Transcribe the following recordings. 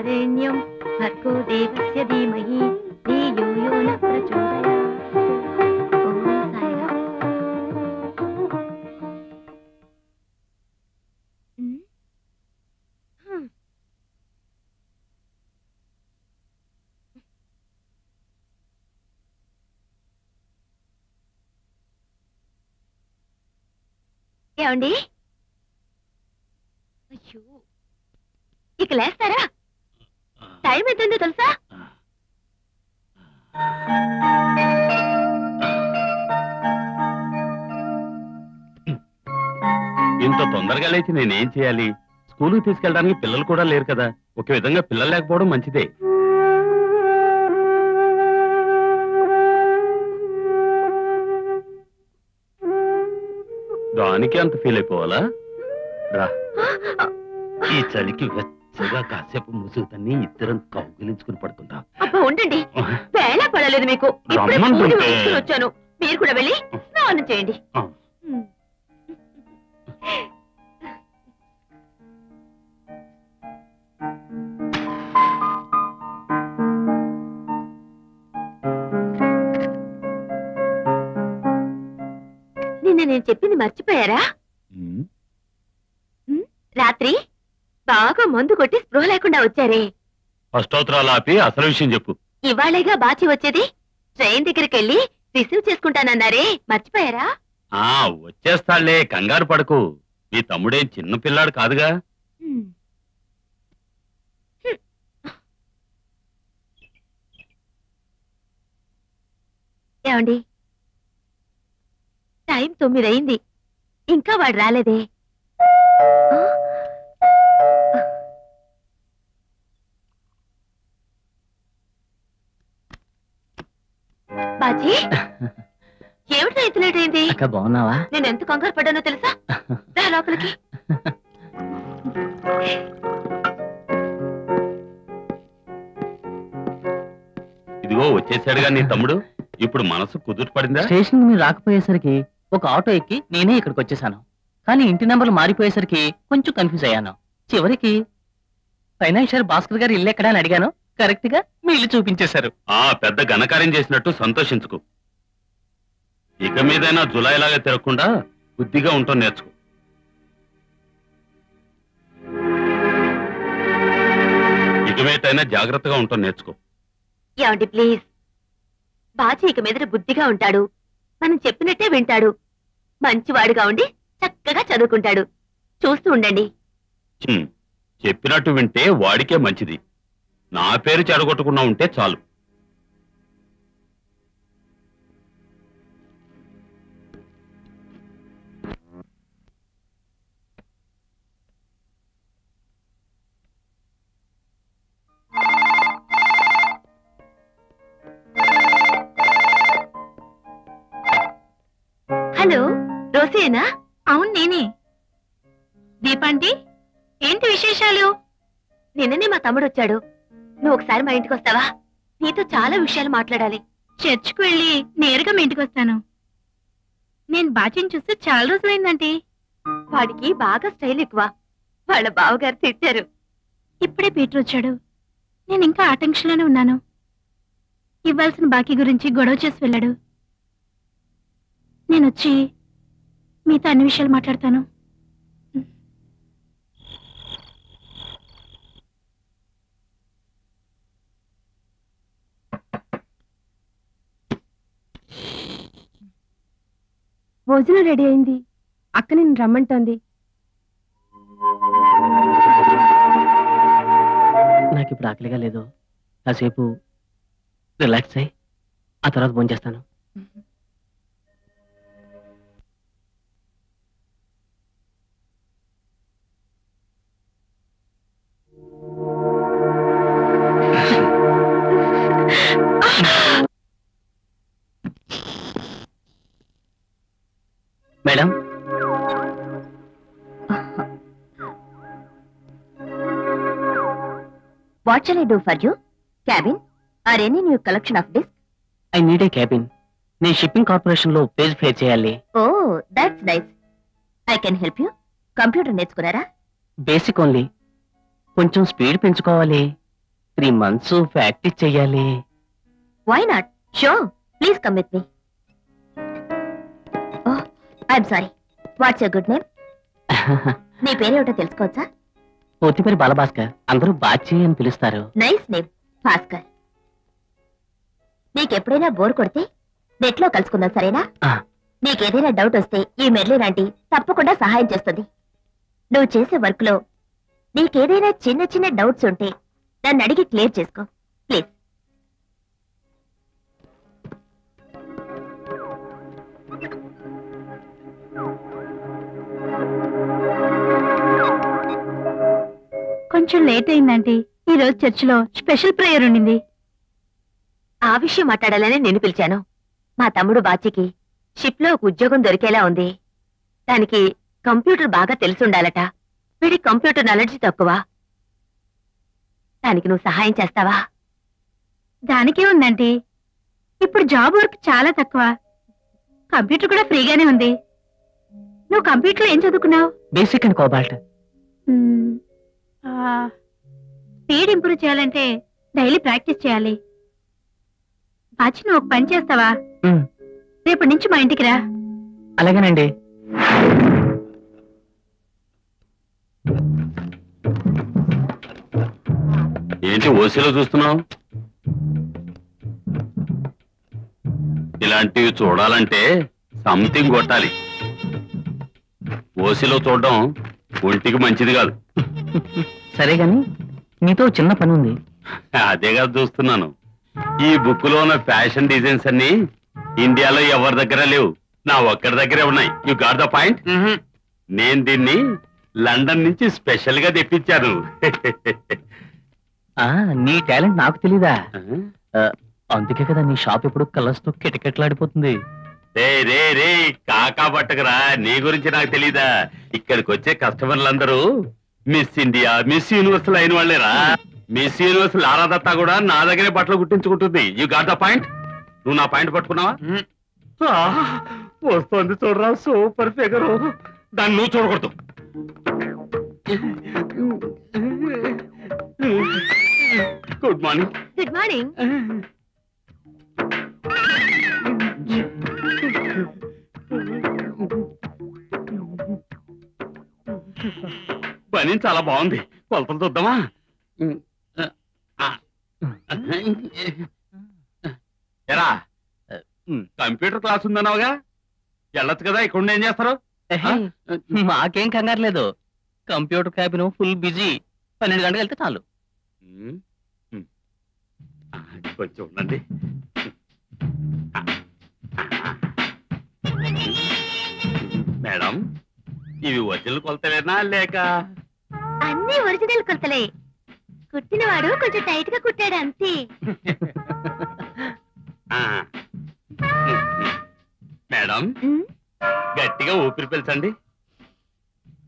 वरेण्यं भर्गो देवस्य धीमहि धियो यो न प्रचोदयात्। ओम साईराम। ఏమండి? అయ్యో, ఇక లేస్తారా? టైం ఎంతుందో తెలుసా? ఇంత తొందరగా లేచి నేనేం చేయాలి? స్కూల్కి తీసుకెళ్ళడానికి పిల్లలు కూడా లేరు కదా. ఒక విధంగా పిల్లలు లేకపోవడం మంచిదే. దానికి అంత ఫీల్ అయిపోవాలా? రా, ఈ చలికి వెచ్చగా కాసేపు ముసుగుతన్ని ఇద్దరం కౌగిలించుకుని పడుకుందాం. అబ్బా ఉండండి, వేళ పడలేదు మీకు. వచ్చాను, మీరు కూడా వెళ్ళి స్నానం చేయండి. నిన్న నేను చెప్పింది మర్చిపోయారా? రాత్రి బాగా మందు కొట్టి స్పృహ లేకుండా వచ్చారే. అష్టోత్తరాలు ఆపి అసలు విషయం చెప్పు. ఇవాళేగా బాచి వచ్చేది. ట్రైన్ దగ్గరికి వెళ్ళి రిసీవ్ చేసుకుంటానన్నారే, మర్చిపోయారా? వచ్చేస్తాళ్లే, కంగారు పడకు. మీ తమ్ముడేం చిన్న పిల్లాడు కాదుగా. ఏమండి, టైం 9 అయింది, ఇంకా వాడు రాలేదే. బాజీ, ఏమిటి ఇంత లేట్ అయింది? బాగున్నావా? నేను ఎంత కంగారు పడ్డానో తెలుసా? రా లోపలికి. ఇదిగో వచ్చేసాడుగా నీ తమ్ముడు. ఇప్పుడు మనసు కుదుట పడిందా? స్టేషన్ మీరు రాకపోయేసరికి ఒక ఆటో ఎక్కి నేనే ఇక్కడికి వచ్చేసాను. కానీ ఇంటి నెంబర్లు మారిపోయేసరికి కొంచెం కన్ఫ్యూజ్ అయ్యాను. చివరికి ఫైనాన్షియర్ భాస్కర్ గారు ఇల్లు ఎక్కడా అని అడిగాను. కరెక్ట్ గా మీ ఇల్లు చూపించేశారు. పెద్ద ఘనకార్యం చేసినట్టు సంతోషించుకో. ఇక మీదైనా జులైలాగా తిరగకుండా బుద్ధిగా ఉంటాం నేర్చుకో. ఇక మీదైనా జాగ్రత్తగా ఉంటాం నేర్చుకో. ఏమండి ప్లీజ్, బాజీ ఇక మీద బుద్ధిగా ఉంటాడు, మనం చెప్పినట్టే వింటాడు, మంచివాడుగా ఉండి చక్కగా చదువుకుంటాడు. చూస్తూ ఉండండి. చెప్పినట్టు వింటే వాడికే మంచిది. నా పేరు చెడగొట్టకుండా ఉంటే చాలు. హలో, రోసేనా? అవును నేనే. దీపాంటి, ఏంటి విశేషాలు? నిన్ననే మా తమ్ముడు వచ్చాడు. నువ్వు ఒకసారి మా ఇంటికి వస్తావా? నీతో చాలా విషయాలు మాట్లాడాలి. చర్చ్కు వెళ్ళి నేరుగా మీ ఇంటికి వస్తాను. నేను బాచిని చూస్తే చాలా రోజులైందండి. వాడికి బాగా స్టైల్ ఎక్కువ. వాళ్ళ బావగారు తిట్టారు. ఇప్పుడే పీటర్ వచ్చాడు. నేను ఇంకా ఆ టెన్షన్లోనే ఉన్నాను. ఇవ్వాల్సిన బాకీ గురించి గొడవ చేసి వెళ్ళాడు. నేను వచ్చి మీతో అన్ని విషయాలు మాట్లాడతాను. భోజనం రెడీ అయింది. అక్క నిన్ను రమ్మంటోంది. నాకు ఇప్పుడు ఆకలిగా లేదు. కాసేపు రిలాక్స్ అయ్యి ఆ తర్వాత భోంచేస్తాను. Madam, What shall I do for you? Cabin or any new collection of discs? I need a cabin. నేను షిప్పింగ్ కార్పొరేషన్ లో పేజ్ ఫేర్ చేయాలి. Oh, that's nice. I can help you. Computer నేర్చుకున్నారా? Basic only. కొంచెం speed పెంచుకోవాలి. 3 months practice చెయ్యాలి. Why not? So, please come with me. Oh, I'm sorry. What's your good name? నీ పేరేమిటో తెలుసుకోవచ్చా? పూర్తి పేరు బాలభాస్కర్, అందరూ బాచి అని పిలుస్తారు. Nice name, Bhaskar. నీకెప్పుడైనా బోర్ కొడితే నెట్ లో కలుసుకుందాం, సరేనా? నీకేదైనా డౌట్ వస్తే ఈ మెర్లిన్ ఆంటీ తప్పకుండా సహాయం చేస్తుంది. నువ్వు చేసే వర్క్ లో నీకేదైనా చిన్న చిన్న డౌట్స్ ఉంటే నన్ను అడిగి క్లియర్ చేసుకో ప్లీజ్. కొంచెం లేట్ అయిందంటే ఈ రోజు చర్చిలో స్పెషల్ ప్రేయర్ ఉండింది. ఆ విషయం మాట్లాడాలని నేను పిలిచాను. మా తమ్ముడు బాచికి షిప్ లో ఒక ఉద్యోగం దొరికేలా ఉంది. దానికి కంప్యూటర్ బాగా తెలుసుండాలట. వీడి కంప్యూటర్ నాలెడ్జ్ తక్కువ. దానికి నువ్వు సహాయం చేస్తావా? దానికే ఉందండి. ఇప్పుడు జాబ్ వర్క్ చాలా తక్కువ. కంప్యూటర్ కూడా ఫ్రీగానే ఉంది. నువ్వు కంప్యూటర్ లో ఏం చదువుకున్నావు? Basic and cobalt. Speed improve చేయాలంటే డైలీ ప్రాక్టీస్ చేయాలి. బాచి, నువ్వు ఒక పని చేస్తావా? రేపటి నుంచి మా ఇంటికి రా. అలాగేనండి. ఏంటి ఓసీలో చూస్తున్నావు? ఇలాంటివి చూడాలంటే సంథింగ్ కొట్టాలి. ఓసీలో చూడడం ఒంటికి మంచిది కాదు. సరే గాని నీతో చిన్న పని ఉంది. అదే కాదు చూస్తున్నాను. ఈ బుక్ లో ఉన్న ఫ్యాషన్ డిజైన్స్ అన్ని ఇండియాలో ఎవరి దగ్గర లేవు, నా ఒక్కడి దగ్గరే ఉన్నాయి. You got the point. నేను దీన్ని లండన్ నుంచి స్పెషల్ గా తెప్పించాను. నీ టాలెంట్ నాకు తెలీదా? అందుకే కదా నీ షాప్ ఎప్పుడు కలర్స్ తో కిటకిటలాడిపోతుంది. రే రే రే కాకా పట్టకరా, నీ గురించి నాకు తెలీదా? ఇక్కడికి వచ్చే కస్టమర్లందరూ మిస్ ఇండియా, మిస్ యూనివర్సల్ అయిన వాళ్ళేరా. మిస్ యూనివర్సల్ ఆరాధత్తా కూడా నా దగ్గరే బట్టలు కుట్టించుకుంటుంది. You got the point. నువ్వు నా పాయింట్ పట్టుకున్నావా? వస్తుంది చూడరా సూపర్ ఫిగర్. దాన్ని నువ్వు చూడకూడదు. Good morning. Good morning. పని చాలా బాగుంది. కొలతలు చూద్దామా? ఎరా కంప్యూటర్ క్లాస్ ఉందన్నావుగా, వెళ్ళొచ్చు కదా. ఇక్కడ ఏం చేస్తారు? మాకేం కంగారు లేదు. Computer cabin full busy. 12 గంటలకు వెళ్తే చాలు. కొంచెం ఉండండి. మేడం, ఇవి ఒరిజినల్ కొలతలేనా లేక? అన్ని ఒరిజినల్ కొలతలే. కుట్టినవాడు కొంచెం టైట్ గా కుట్టాడు అంతే. మేడం, గట్టిగా ఊపిరి పీల్చండి.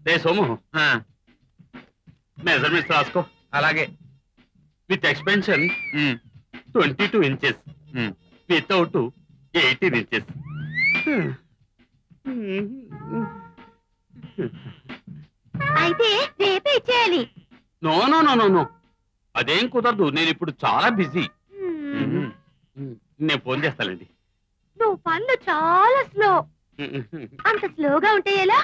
రే సోము, మెజర్మెంట్స్ రాసుకో. అలాగే. With expansion 22 inches, without 18 inches. అయితే రేపే ఇచ్చేయాలి. No no no no no, అదేం కుదరదు. నేను ఇప్పుడు చాలా బిజీ. నేను ఫోన్ చేస్తానండి. నువ్వు పనులు చాలా స్లో. అంత స్లోగా ఉంటే ఎలా?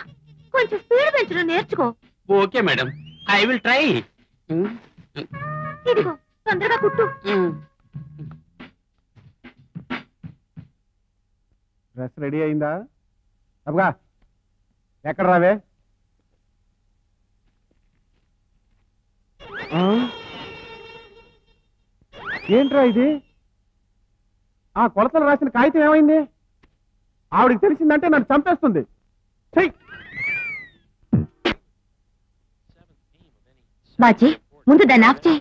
కొంచెం స్పీడ్ పెంచడం నేర్చుకో. Okay madam, I will try. ఇదిగో తొందరగా కుట్టు. డ్రెస్ రెడీ అయిందా? అబ్బగా ఎక్కడ రావే? ఏంట్రా ఇది? ఆ కొలతలు రాసిన కాగితం ఏమైంది? ఆవిడికి తెలిసిందంటే నన్ను చంపేస్తుంది. బాజీ, ముందు దాన్ని ఆఫ్ చేయి.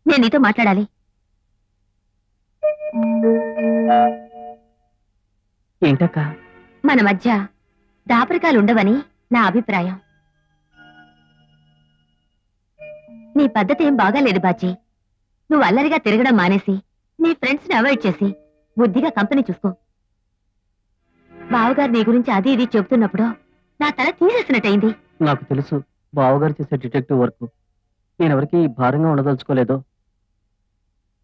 నేను నీతో మాట్లాడాలి. ఏంటక్క? మన మధ్య దాపరికాలు ఉండవని నా అభిప్రాయం. నీ పద్ధతి ఏం బాగాలేదు బాజీ. నువ్వు అల్లరిగా తిరగడం మానేసి నీ ఫ్రెండ్స్ ని అవాయిడ్ చేసి బుద్ధిగా కంపెనీ చూసుకో. బావగారు నీ గురించి అది ఇది చెబుతున్నప్పుడు నా తల తీసేసినట్టయింది. నాకు తెలుసు బావగారు చేసే డిటెక్టివ్ వర్క్. నేను ఎవరికి భారంగా ఉండదలుచుకోలేదు.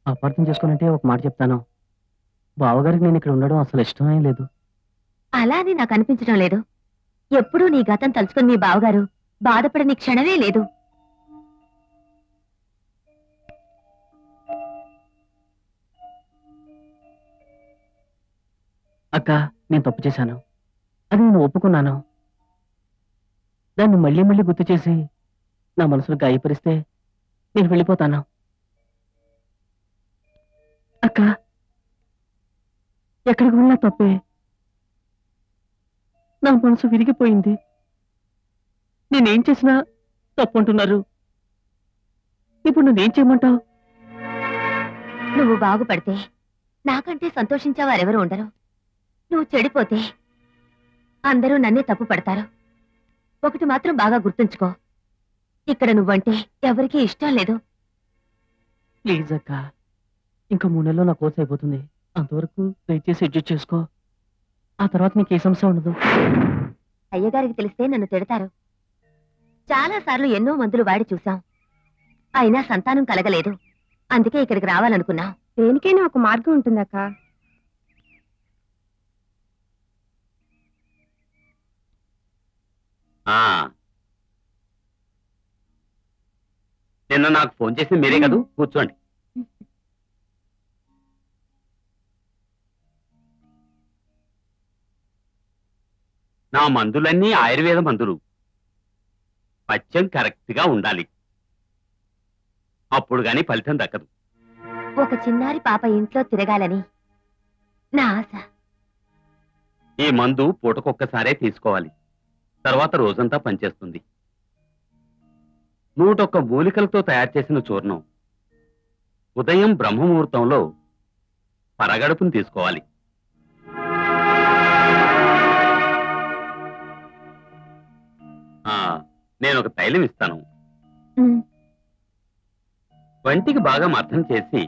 అపార్థం చేసుకునంటే ఒక మాట చెప్తాను, బావగారికి నేను ఇక్కడ ఉండడం అసలు ఇష్టమే లేదు. అలా అని నాకు అనిపించడం లేదు. ఎప్పుడూ నీ గతం తలుచుకుని మీ బావగారు బాధపడని క్షణమే లేదు. అక్క, నేను తప్పు చేశాను, అది నేను ఒప్పుకున్నాను. దాన్ని మళ్ళీ మళ్ళీ గుర్తు చేసి నా మనసును గాయపరిస్తే నేను వెళ్ళిపోతాను. అక్క, ఎక్కడికి వెళ్ళినా తప్పే. నా మనసు విరిగిపోయింది. నేనేం చేసినా తప్పు అంటున్నారు. ఇప్పుడు నువ్వేం చేయమంటావు? నువ్వు బాగుపడితే నాకంటే సంతోషించేవారెవరు ఉండరు. నువ్వు చెడిపోతే అందరూ నన్నే తప్పు పడతారు. ఒకటి మాత్రం బాగా గుర్తుంచుకో, ఇక్కడ నువ్వంటే ఎవరికీ ఇష్టం లేదు. ప్లీజ్ అక్క, ఇంకా 3 నెలల్లో నా కోర్స్ అయిపోతుంది. అంతవరకు దయచేసి అడ్జస్ట్ చేసుకో. ఆ తర్వాత నీకు ఏ సమస్య ఉండదు. అయ్యగారికి తెలిస్తే నన్ను తిడతారు. చాలా సార్లు ఎన్నో మందులు వాడి చూశాం, అయినా సంతానం కలగలేదు. అందుకే ఇక్కడికి రావాలనుకున్నా. దేనికైనా ఒక మార్గం ఉంటుందక్క. నిన్న నాకు ఫోన్ చేసి మీరే కదూ, కూర్చోండి. నా మందులన్నీ ఆయుర్వేద మందులు. పథ్యం కరెక్ట్ గా ఉండాలి, అప్పుడు గాని ఫలితం దక్కదు. ఒక చిన్నారి పాప ఇంట్లో తిరగాలని నా ఆశ. ఈ మందు పూటకొక్కసారే తీసుకోవాలి, తర్వాత రోజంతా పనిచేస్తుంది. 101 మూలికలతో తయారు చేసిన చూర్ణం. ఉదయం బ్రహ్మముహూర్తంలో పరగడుపును తీసుకోవాలి. నేను ఒక తైలం ఇస్తాను, వంటికి బాగా మర్థం చేసి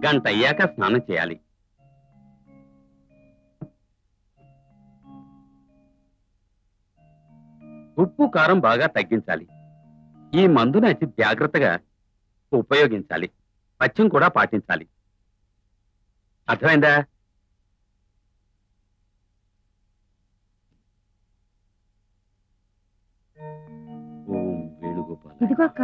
గంట అయ్యాక స్నానం చేయాలి. ఉప్పు కారం బాగా తగ్గించాలి. ఈ మందుని అతి జాగ్రత్తగా ఉపయోగించాలి, పథ్యం కూడా పాటించాలి. అర్థమైందా? ఓం వేణుగోపాల. ఇదిగో అక్క.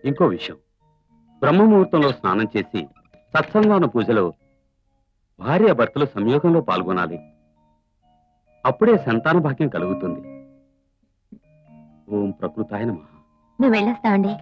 ఇంకో విషయం, బ్రహ్మముహూర్తంలో స్నానం చేసి సత్సంగాన పూజలో భార్యాభర్తలు సంయోగంలో పాల్గొనాలి. అప్పుడే సంతాన భాగ్యం కలుగుతుంది. ఓం ప్రకృతాయ నమః. మేము వెళ్ళొస్తామండి.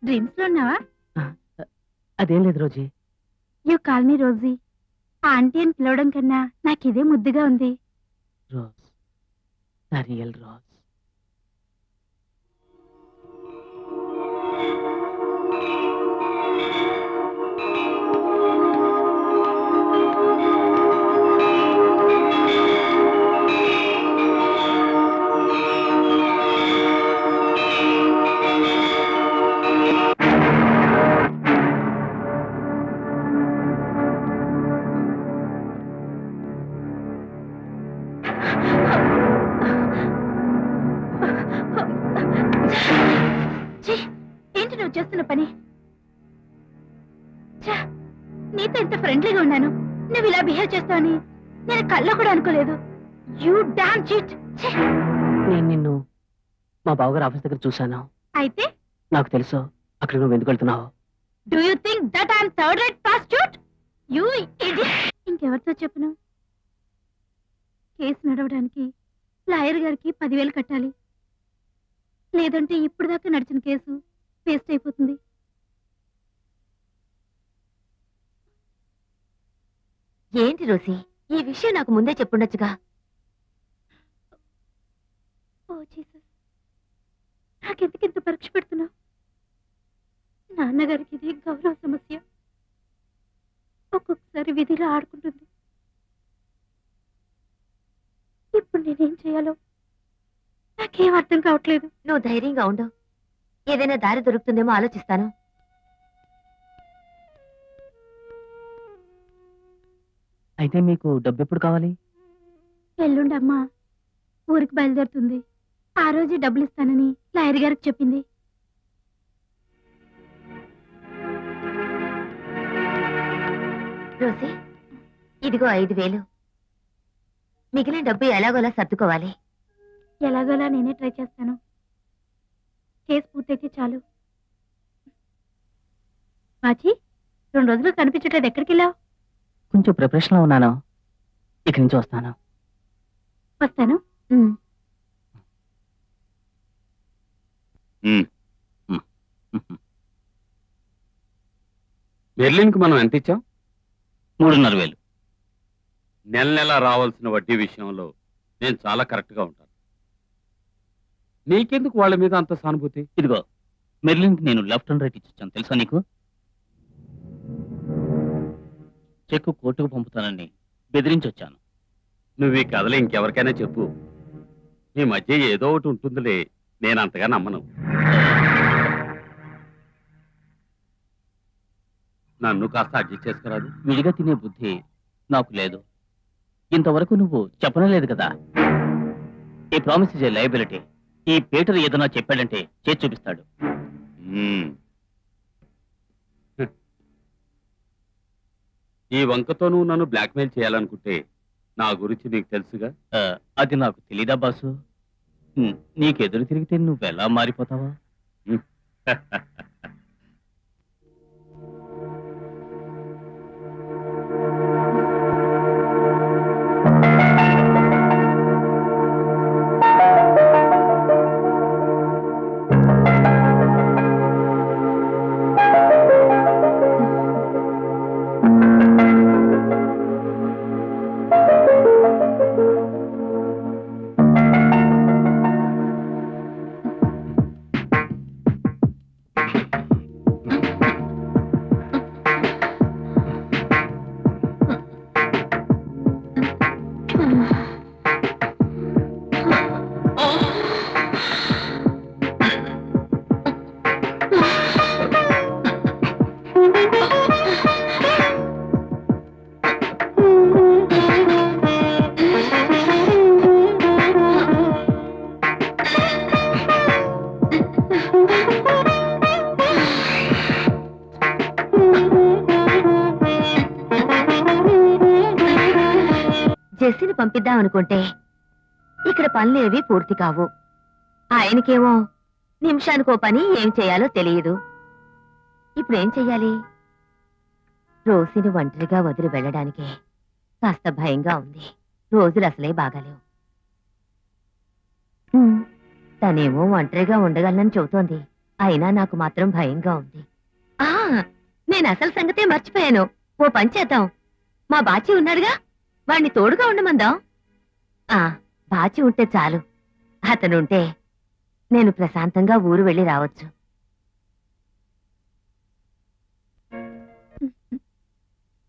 డ్రీమ్స్ లో ఉన్నావా? అదేం లేదు Rosie. You call me Rosie. Aunty అని పిలవడం కన్నా నాకు ఇదే ముద్దుగా ఉంది. Rose, the real Rose. ఏంటి నువ్వు చేస్తున్న పని? నీతో ఇంత ఫ్రెండ్లీగా ఉన్నాను, నువ్వు ఇలా బిహేవ్ చేస్తావని నేను కల్లో కూడా అనుకోలేదు. You damn cheat. నేను నిన్ను మా బావగారు ఆఫీస్ దగ్గర చూశాను. అయితే నాకు తెలుసు అక్కడికి నువ్వు ఎందుకు వెళ్తున్నావు. Do you think that I'm third rate prostitute? You idiot. ఇంకెవరితో చెప్పను? కేసు నడవడానికి లాయర్ గారికి 10,000 కట్టాలి. లేదంటే ఇప్పుడు దాకా నడిచిన కేసు వేస్ట్ అయిపోతుంది. ఏంటి రోసి, ఈ విషయం నాకు ముందే చెప్పుండొచ్చుగా. ఓ జీసస్, నాకెందుకింత పరీక్ష పెడుతున్నావు? నాన్నగారికి ఇది గౌరవ సమస్య. ఒక్కొక్కసారి విధిలో ఆడుకుంటుంది. ఇప్పుడు నేనేం చేయాలో నాకేం అర్థం కావట్లేదు. నువ్వు ధైర్యంగా ఉండు, ఏదైనా దారి దొరుకుతుందేమో ఆలోచిస్తాను. అయితే మీకు డబ్బు ఎప్పుడు కావాలి? ఎల్లుండి అమ్మ ఊరికి బయలుదేరుతుంది. ఆ రోజే డబ్బులు ఇస్తానని లాయర్ గారికి చెప్పింది. రోసి, ఇదిగో 5,000. మిగిలిన డబ్బు ఎలాగోలా సర్దుకోవాలి. ఎలాగోలా నేనే ట్రై చేస్తాను. కేసు పూర్తయితే చాలు. బాచి, 2 రోజులు కనిపించట్లేదు, ఎక్కడికి వెళ్ళావు? కొంచెం ప్రిపరేషన్ లో ఉన్నాను, ఇక్కడి నుంచి వస్తాను. వస్తాను. బెర్లిన్కి మనం ఎంత ఇచ్చాం? 3,500. నెల నెల రావాల్సిన వడ్డీ విషయంలో నేను చాలా కరెక్ట్ గా ఉంటాను. నీకెందుకు వాళ్ళ మీద అంత సానుభూతి? ఇదిగో, మెర్లిన్కి నేను లెఫ్ట్ అండ్ రైట్ ఇచ్చాను, తెలుసా నీకు? చెక్కు కోర్టుకు పంపుతానని బెదిరించి వచ్చాను. నువ్వు ఈ కథలు ఇంకెవరికైనా చెప్పు. మీ మధ్య ఏదో ఒకటి ఉంటుందిలే, నేను అంతగా నమ్మను. నన్ను కాస్త అడ్జస్ట్ చేసుకురాదు. విడిగా తినే బుద్ధి నాకు లేదు. ఇంతవరకు నువ్వు చెప్పనలేదు కదా. ఈ ప్రామిస్ ఇస్ ఏ లయబిలిటీ. ఈ పీటర్ ఏదైనా చెప్పాడంటే చేసి చూపిస్తాడు. ఈ వంకతో నువ్వు నన్ను బ్లాక్మెయిల్ చేయాలనుకుంటే నా గురించి నీకు తెలుసుగా. అది నాకు తెలీదా బాసు? నీకెదురు తిరిగితే నువ్వెలా మారిపోతావా? జెస్సీని పంపిద్దాం అనుకుంటే ఇక్కడ పనులేవి పూర్తి కావు. ఆయనకేమో నిమిషానికో పని ఏం చేయాలో తెలియదు. ఇప్పుడేం చెయ్యాలి? రోసిని ఒంటరిగా వదిలి వెళ్ళడానికే కాస్త భయంగా ఉంది. రోజులు అసలే బాగాలేవు. తనేమో ఒంటరిగా ఉండగలనని చెబుతోంది. అయినా నాకు మాత్రం భయంగా ఉంది. నేను అసలు సంగతే మర్చిపోయాను. ఓ పని చేద్దాం, మా బాచి ఉన్నాడుగా, వాణ్ణి తోడుగా ఉండమందాం. బాచి ఉంటే చాలు. అతనుంటే నేను ప్రశాంతంగా ఊరు వెళ్ళి రావచ్చు.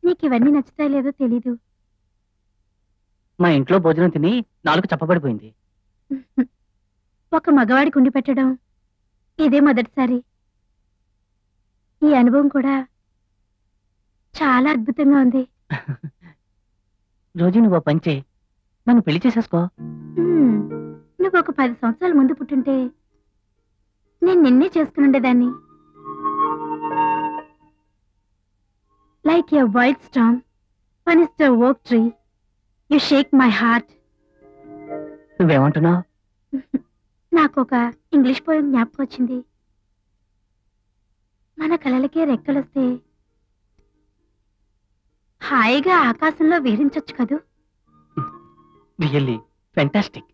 నీకివన్నీ నచ్చుతాయి లేదో తెలీదు. మా ఇంట్లో భోజనం తిని నాలుగు చప్పబడిపోయింది. ఒక మగవాడికి ఉండి పెట్టడం ఇదే మొదటిసారి. ఈ అనుభవం కూడా చాలా అద్భుతంగా ఉంది. రోజు నువ్వు పంచే నన్ను పెళ్లి చేసేసుకో. నువ్వు ఒక 10 సంవత్సరాల ముందు పుట్టుంటే నేను నిన్నే చేసుకుని ఉండేదాన్ని. Like a white storm punished oak tree, you shake my heart. నువ్వేమంటున్నావు? నాకు ఒక ఇంగ్లీష్ పోయం జ్ఞాపకం వచ్చింది. మన కలలకే రెక్కలొస్తే హాయిగా ఆకాశంలో వేరించొచ్చు కదూ. Really fantastic.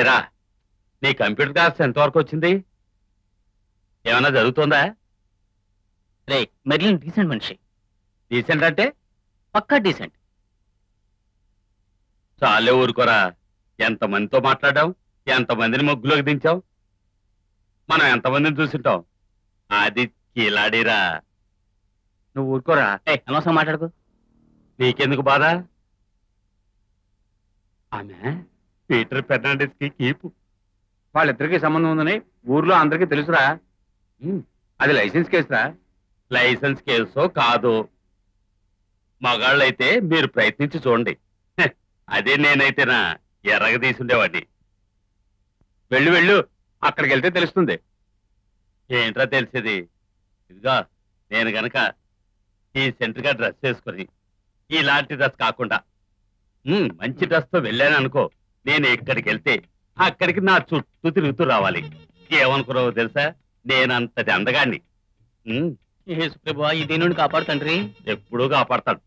ఎరా, నీ కంప్యూటర్ క్లాస్ ఎంతవరకు వచ్చింది? ఏమన్నా జరుగుతుందా? రే, మెర్లిన్ డీసెంట్ మనిషి. డీసెంట్ అంటే పక్కా డీసెంట్. చాలే ఊరుకోరా. ఎంతమందితో మాట్లాడాం, ఎంతమందిని ముగ్గులోకి దించాం, మనం ఎంతమందిని చూసింటాం. అది కీలాడిరా. నువ్వు ఊరుకోరా. అనవసరం మాట్లాడుకో. నీకెందుకు బాధ? ఆమె పీటర్ ఫెర్నాండెస్ కి కీపు. వాళ్ళిద్దరికి సంబంధం ఉందని ఊర్లో అందరికీ తెలుసురా. అది లైసెన్స్ కేసురా. లైసెన్స్ కేసో కాదు, మగాళ్ళైతే మీరు ప్రయత్నించి చూడండి. అదే నేనైతేనా ఎర్రగ తీసుండేవాడిని. వెళ్ళు వెళ్ళు, అక్కడికి వెళ్తే తెలుస్తుంది. ఏంట్రా తెలిసేది? ఇదిగా నేను గనక ఈ సెంటర్గా డ్రెస్ వేసుకొని ఇలాంటి డ్రెస్ కాకుండా మంచి డ్రెస్ తో వెళ్ళాను అనుకో, నేను ఎక్కడికి వెళ్తే అక్కడికి నా చుట్టూ తిరుగుతూ రావాలి. ఏమనుకున్నావో తెలుసా? నేనంతటి అందగాన్ని. ఇదే నుండి కాపాడు తండ్రి. ఎప్పుడూ కాపాడతాడు.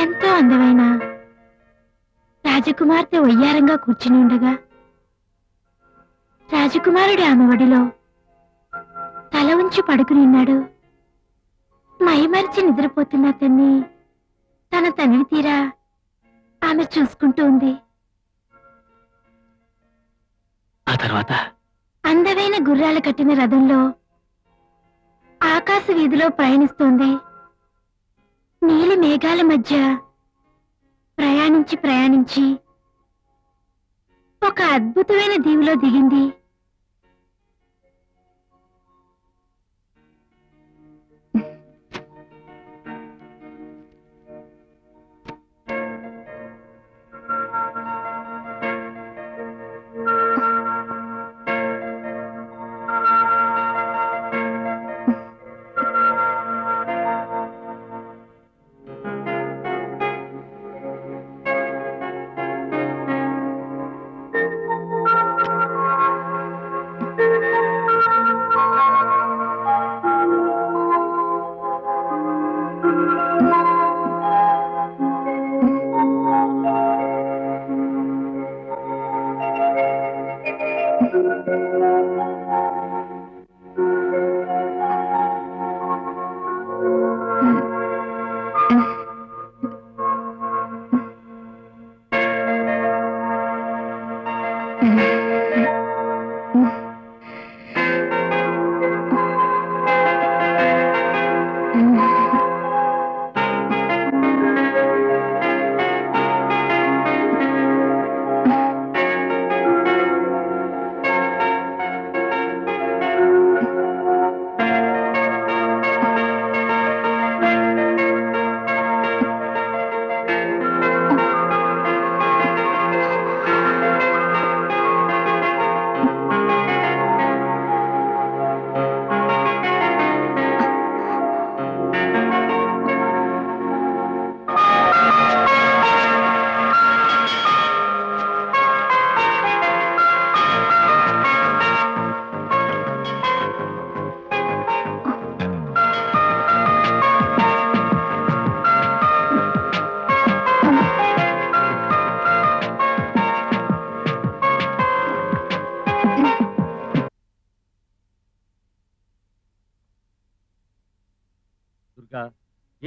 ఎంతో అందమైన రాజకుమార్తె వయ్యారంగా కూర్చుని ఉండగా రాజకుమారుడి ఆమె ఒడిలో తల ఉంచి పడుకుని ఉన్నాడు. మైమరిచి నిద్రపోతున్న అతన్ని తన తనివి తీరా ఆమె చూసుకుంటూ ఉంది. ఆ తర్వాత అందమైన గుర్రాలు కట్టిన రథంలో ఆకాశ వీధిలో ప్రయాణిస్తోంది. నీలి మేఘాల మధ్య ప్రయాణించి ప్రయాణించి ఒక అద్భుతమైన దీవిలో దిగింది.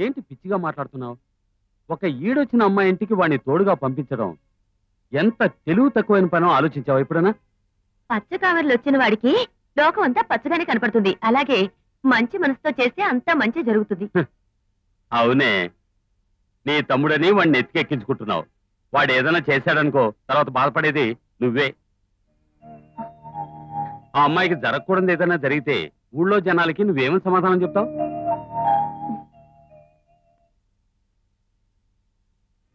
ఏంటి పిచ్చిగా మాట్లాడుతున్నావు? ఒక ఈడొచ్చిన అమ్మాయి ఇంటికి వాడిని తోడుగా పంపించడం ఎంత తెలివి తక్కువైన పనో ఆలోచించావా ఎప్పుడైనా? పచ్చ కావర్లు వచ్చిన వాడికి లోకం అంతా పచ్చగానే కనపడుతుంది. అలాగే మంచి మనసుతో చేస్తే అంతా మంచి జరుగుతుంది. అవునే, నీ తమ్ముడని వాడిని ఎత్తికెక్కించుకుంటున్నావు. వాడు ఏదైనా చేశాడనుకో, తర్వాత బాధపడేది నువ్వే. ఆ అమ్మాయికి జరగకూడదు ఏదైనా జరిగితే ఊళ్ళో జనాలకి నువ్వేమని సమాధానం చెప్తావు?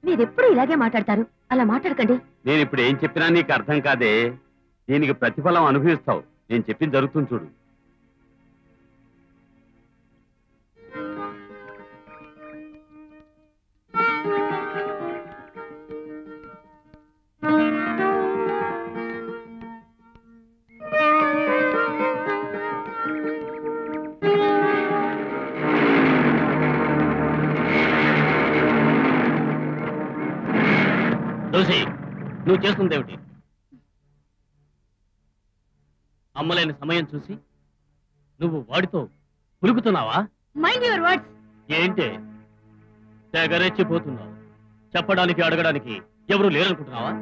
మీరెప్పుడు ఇలాగే మాట్లాడతారు. అలా మాట్లాడకండి. నేను ఇప్పుడు ఏం చెప్పినా నీకు అర్థం కాదే. దీనికి ప్రతిఫలం అనుభవిస్తావు. నేను చెప్పింది జరుగుతుంది చూడు. నువ్వు చేస్తుందేమిటి? అమ్మలేని సమయం చూసి నువ్వు వాడితో పులుకుతున్నావా? Mind your words. ఏంటి తెగరెచ్చిపోతున్నావు? చెప్పడానికి అడగడానికి ఎవరు లేరనుకుంటున్నావా?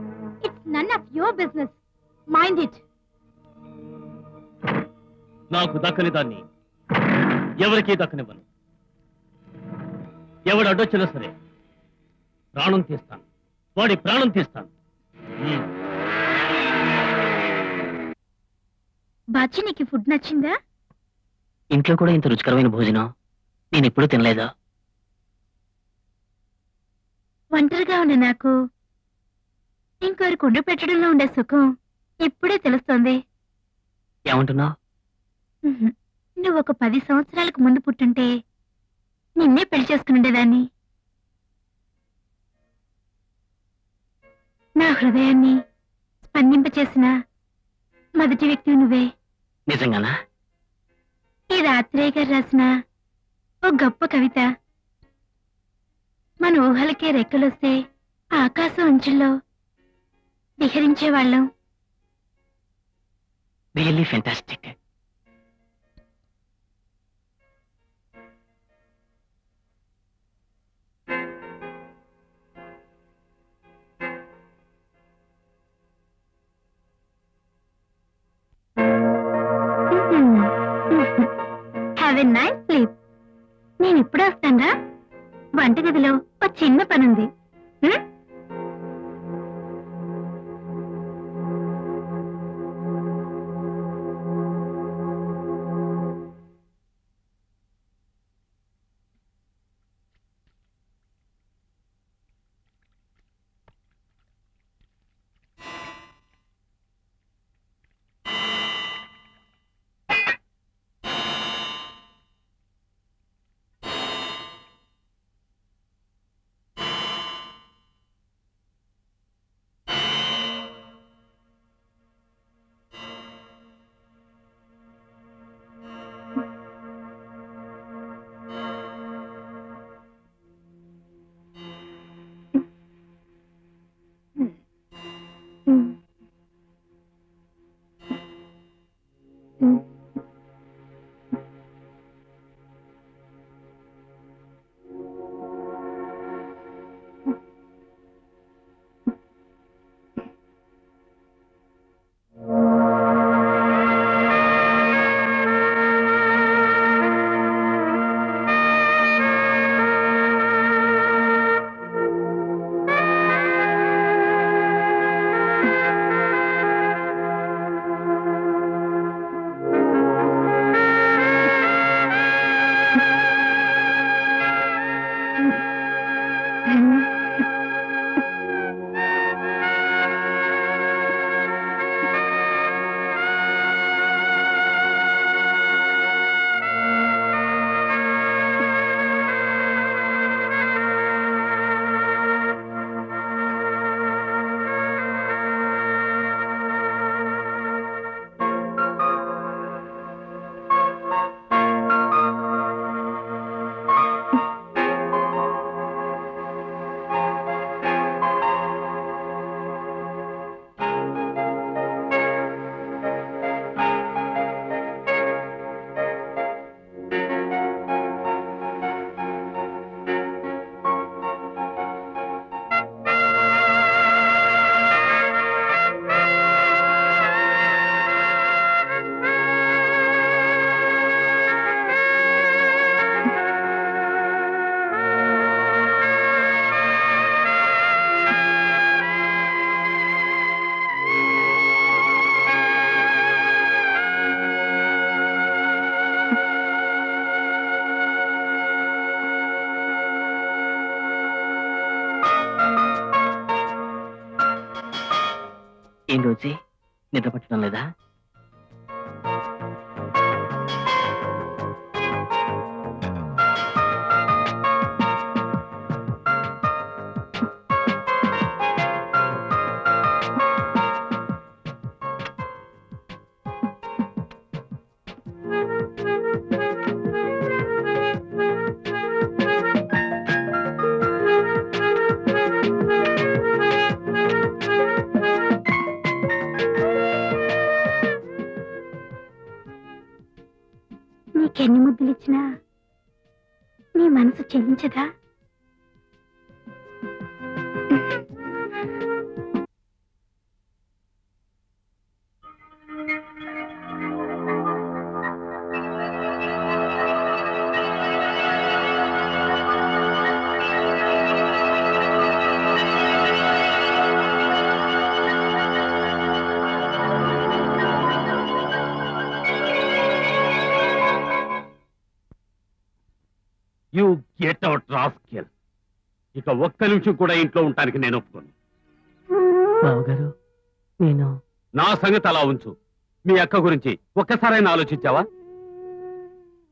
It's none of your business. Mind it. నాకు దక్కని దాన్ని ఎవరికీ దక్కనివ్వను. ఎవడు అడ్డొచ్చినా సరే ప్రాణం తీస్తాను, వాడి ప్రాణం తీస్తాను. బాచి, నీకు ఫుడ్ నచ్చిందా? ఇంట్లో కూడా ఇంత రుచికరమైన భోజనం నేను ఎప్పుడూ తినలేదా? ఒంటరిగా ఉన్న నాకు ఇంకోరి కుండు పెట్టడంలో ఉండే సుఖం ఇప్పుడే తెలుస్తోంది. ఏమంటున్నావు? నువ్వు ఒక 10 సంవత్సరాలకు ముందు పుట్టుంటే నిన్నే పెళ్లి చేసుకునేదాన్ని. నా హృదయాన్ని స్పందింపచేసిన మొదటి వ్యక్తి నువ్వే. నిజంగానా? ఈ రాత్రేయ గారు రాసిన ఓ గొప్ప కవిత. మన ఊహలకే రెక్కలొస్తే ఆకాశం అంచుల్లో విహరించేవాళ్ళం. Really fantastic. Have a nice sleep. నేను ఇప్పుడే వస్తానురా. వంటగదిలో ఒక చిన్న పనుంది. ఏం రోజీ, నిద్ర పట్టడం లేదా? నీకెన్ని ముద్దులిచ్చినా నీ మనసు చెల్లించదా? You get out rascal. ఇక ఒక్క నిమిషం కూడా ఇంట్లో ఉండటానికి నేను ఒప్పుకోను. బావగారు, నేను నా సంగతి అలా ఉంచు. మీ అక్క గురించి ఒక్కసారైనా ఆలోచించావా?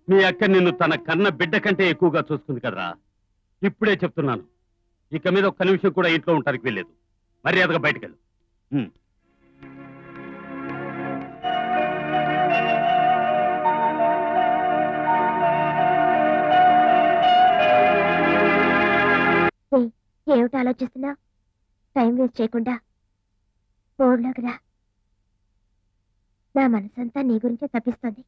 మీ అక్క నిన్ను తన కన్న బిడ్డ కంటే ఎక్కువగా చూసుకుంది కదరా. ఇప్పుడే చెప్తున్నాను, ఇక మీద ఒక్క నిమిషం కూడా ఇంట్లో ఉండటానికి వెళ్ళలేదు. మర్యాదగా బయటకెళ్ళు. ఏమిటి ఆలోచిస్తున్నా? టైం వేస్ట్ చేయకుండా బోర్డులోకి రా. నా మనసంతా నీ గురించే తప్పిస్తుంది.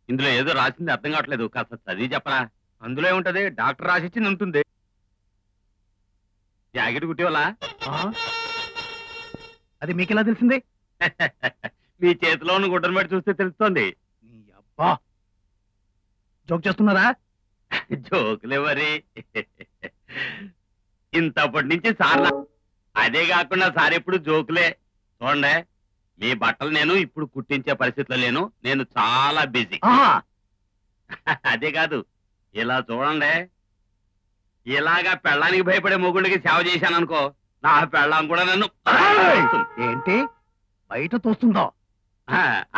ఇందులో ఏదో రాసింది అర్థం కావట్లేదు, కాస్త చదివి చెప్పరా. అందులో ఏముంటది? డాక్టర్ రాసిచ్చింది ఉంటుంది. జాకెట్ కుట్టివలా? అది మీకెలా తెలిసింది? మీ చేతిలో ఉన్న గుడ్డను బట్టి చూస్తే తెలుస్తోంది. అబ్బా, జోక్ చేస్తున్నారా? జోకులే మరి. ఇంతప్పటి నుంచి సార్, అదే కాకుండా సార్ ఎప్పుడు జోకులే. చూడండి, మీ బట్టలు నేను ఇప్పుడు కుట్టించే పరిస్థితిలో లేను. నేను చాలా బిజీ. అదే కాదు, ఇలా చూడండి, ఇలాగా పెళ్ళానికి భయపడే మొగుడికి సేవ చేశాను అనుకో, నా పెళ్ళాం కూడా నన్ను ఏంటి బయట తోస్తుందో?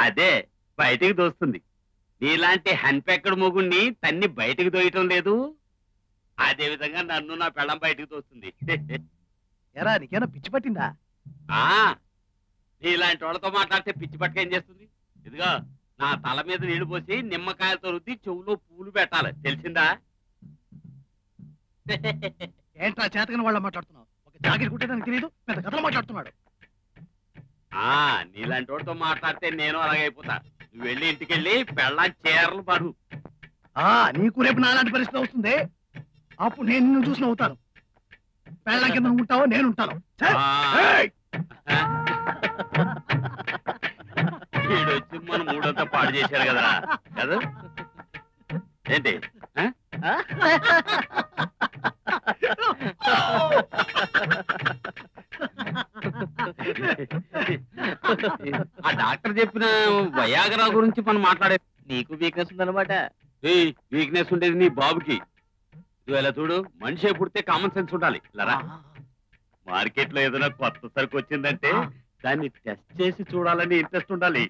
అదే బయటికి తోస్తుంది. నీలాంటి హన్పెక్కడు మొగుడిని తన్ని బయటికి తోయటం లేదు, అదే విధంగా నన్ను నా పెళ్ళం బయటికి తోస్తుంది. ఎరా, నీకేనా పిచ్చి పట్టిందా? నీలాంటి వాళ్ళతో మాట్లాడితే పిచ్చి పట్టుక ఏం చేస్తుంది? ఇదిగో, నా తల మీద నీళ్లు పోసి నిమ్మకాయలతో రుద్ది చెవులో పూలు పెట్టాలి, తెలిసిందా? ఏంట్రా చేతకని వాళ్ళ మాట్లాడుతున్నావు? ఒక జాకెట్ కుట్టేదానికి తెలియదు, పెద్ద కథలు మాట్లాడుతున్నాడు. నీలాంటి వాడితో మాట్లాడితే నేను అలాగైపోతా. నువ్వు వెళ్ళి ఇంటికి వెళ్ళి పెళ్ళాం చీరలు పడు. నీకు రేపు నాలాంటి పరిస్థితి వస్తుంది, అప్పుడు నేను నిన్ను చూసి నవ్వుతాను. పెళ్ళాం కింద ఉంటావో నేను ఉంటాను. వీడొచ్చి మన మూడంతా పాడు చేశారు కదరా, కదా? ఏంటి ఆ డాక్టర్ చెప్పిన వయాగరా గురించి మనం మాట్లాడే? నీకు వీక్నెస్ ఉందన్నమాట. వీక్నెస్ ఉండేది నీ బాబుకి. ఇలా చూడు, మనిషి పుడితే కామన్ సెన్స్ ఉండాలి. లరా, మార్కెట్ లో ఏదైనా కొత్త సరుకు వచ్చిందంటే దాన్ని టెస్ట్ చేసి చూడాలని ఇంట్రెస్ట్ ఉండాలి.